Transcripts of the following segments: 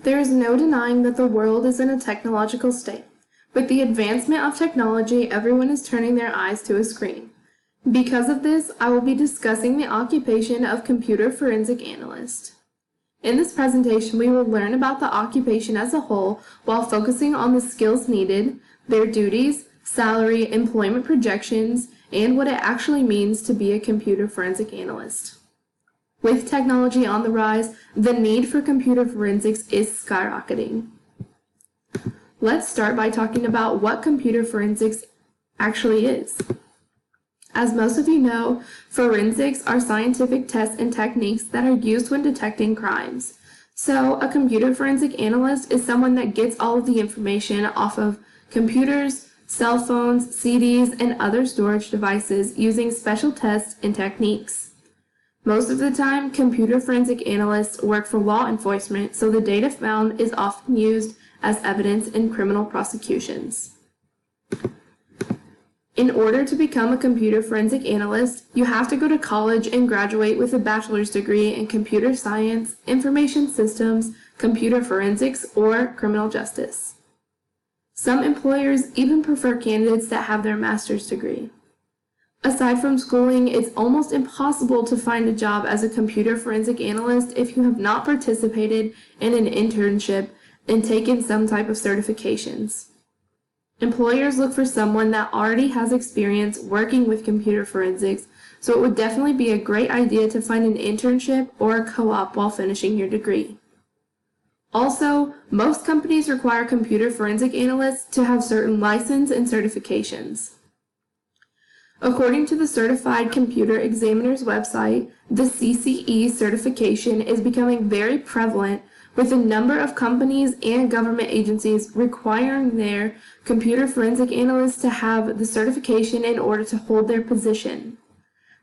There is no denying that the world is in a technological state. With the advancement of technology, everyone is turning their eyes to a screen. Because of this, I will be discussing the occupation of computer forensic analyst. In this presentation, we will learn about the occupation as a whole while focusing on the skills needed, their duties, salary, employment projections, and what it actually means to be a computer forensic analyst. With technology on the rise, the need for computer forensics is skyrocketing. Let's start by talking about what computer forensics actually is. As most of you know, forensics are scientific tests and techniques that are used when detecting crimes. So, a computer forensic analyst is someone that gets all of the information off of computers, cell phones, CDs, and other storage devices using special tests and techniques. Most of the time, computer forensic analysts work for law enforcement, so the data found is often used as evidence in criminal prosecutions. In order to become a computer forensic analyst, you have to go to college and graduate with a bachelor's degree in computer science, information systems, computer forensics, or criminal justice. Some employers even prefer candidates that have their master's degree. Aside from schooling, it's almost impossible to find a job as a computer forensic analyst if you have not participated in an internship and taken some type of certifications. Employers look for someone that already has experience working with computer forensics, so it would definitely be a great idea to find an internship or a co-op while finishing your degree. Also, most companies require computer forensic analysts to have certain license and certifications. According to the Certified Computer Examiner's website, the CCE certification is becoming very prevalent, with a number of companies and government agencies requiring their computer forensic analysts to have the certification in order to hold their position.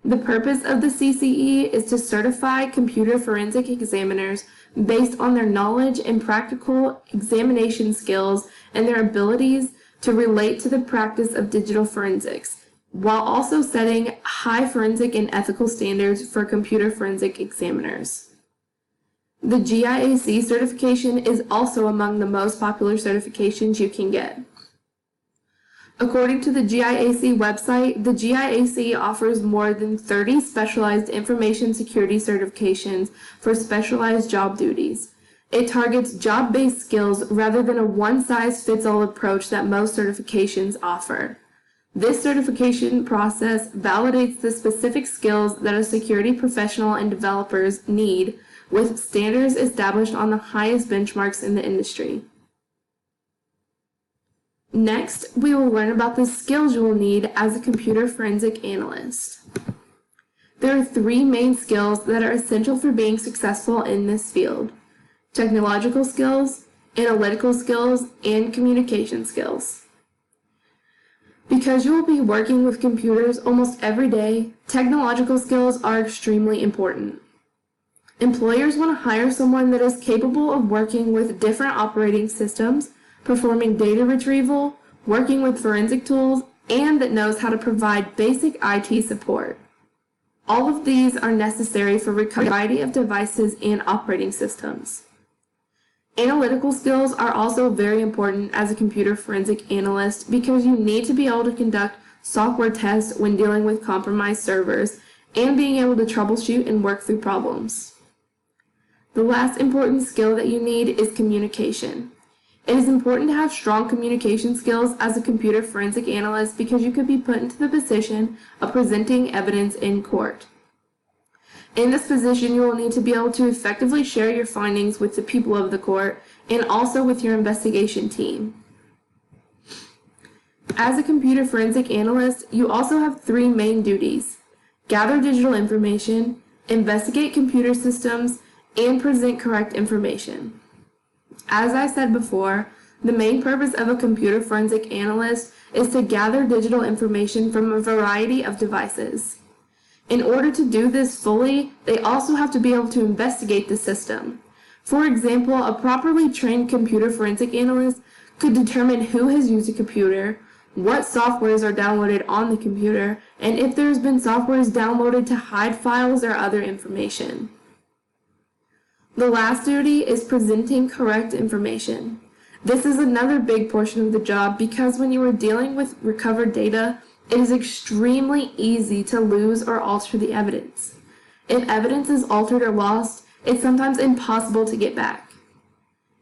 The purpose of the CCE is to certify computer forensic examiners based on their knowledge and practical examination skills and their abilities to relate to the practice of digital forensics, while also setting high forensic and ethical standards for computer forensic examiners. The GIAC certification is also among the most popular certifications you can get. According to the GIAC website, the GIAC offers more than 30 specialized information security certifications for specialized job duties. It targets job-based skills rather than a one-size-fits-all approach that most certifications offer. This certification process validates the specific skills that a security professional and developers need, with standards established on the highest benchmarks in the industry. Next, we will learn about the skills you will need as a computer forensic analyst. There are three main skills that are essential for being successful in this field: technological skills, analytical skills, and communication skills. Because you will be working with computers almost every day, technological skills are extremely important. Employers want to hire someone that is capable of working with different operating systems, performing data retrieval, working with forensic tools, and that knows how to provide basic IT support. All of these are necessary for a variety of devices and operating systems. Analytical skills are also very important as a computer forensic analyst because you need to be able to conduct software tests when dealing with compromised servers and being able to troubleshoot and work through problems. The last important skill that you need is communication. It is important to have strong communication skills as a computer forensic analyst because you could be put into the position of presenting evidence in court. In this position, you will need to be able to effectively share your findings with the people of the court and also with your investigation team. As a computer forensic analyst, you also have three main duties: gather digital information, investigate computer systems, and present correct information. As I said before, the main purpose of a computer forensic analyst is to gather digital information from a variety of devices. In order to do this fully, they also have to be able to investigate the system. For example, a properly trained computer forensic analyst could determine who has used a computer, what softwares are downloaded on the computer, and if there has been softwares downloaded to hide files or other information. The last duty is presenting correct information. This is another big portion of the job because when you are dealing with recovered data, it is extremely easy to lose or alter the evidence. If evidence is altered or lost, it's sometimes impossible to get back.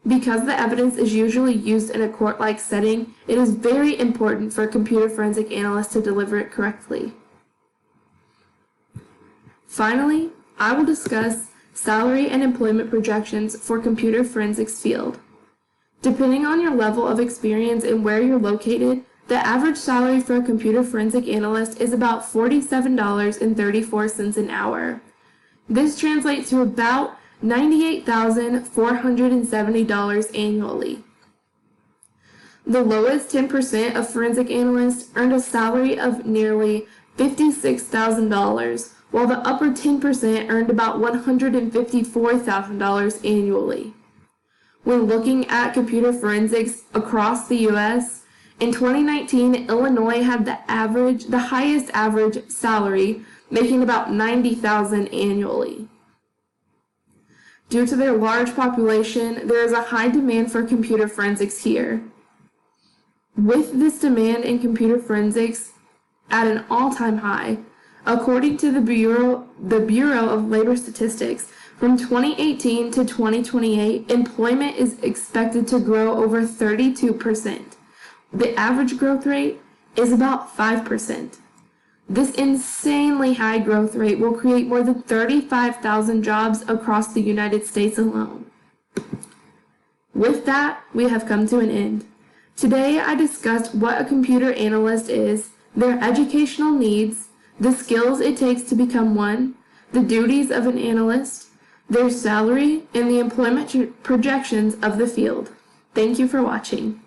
Because the evidence is usually used in a court-like setting, it is very important for a computer forensic analyst to deliver it correctly. Finally, I will discuss salary and employment projections for computer forensics field. Depending on your level of experience and where you're located, the average salary for a computer forensic analyst is about $47.34 an hour. This translates to about $98,470 annually. The lowest 10% of forensic analysts earned a salary of nearly $56,000, while the upper 10% earned about $154,000 annually. When looking at computer forensics across the U.S., in 2019, Illinois had the highest average salary, making about $90,000 annually. Due to their large population, there is a high demand for computer forensics here. With this demand in computer forensics at an all-time high, according to the Bureau of Labor Statistics, from 2018 to 2028, employment is expected to grow over 32%. The average growth rate is about 5%. This insanely high growth rate will create more than 35,000 jobs across the United States alone. With that, we have come to an end. Today, I discussed what a computer analyst is, their educational needs, the skills it takes to become one, the duties of an analyst, their salary, and the employment projections of the field. Thank you for watching.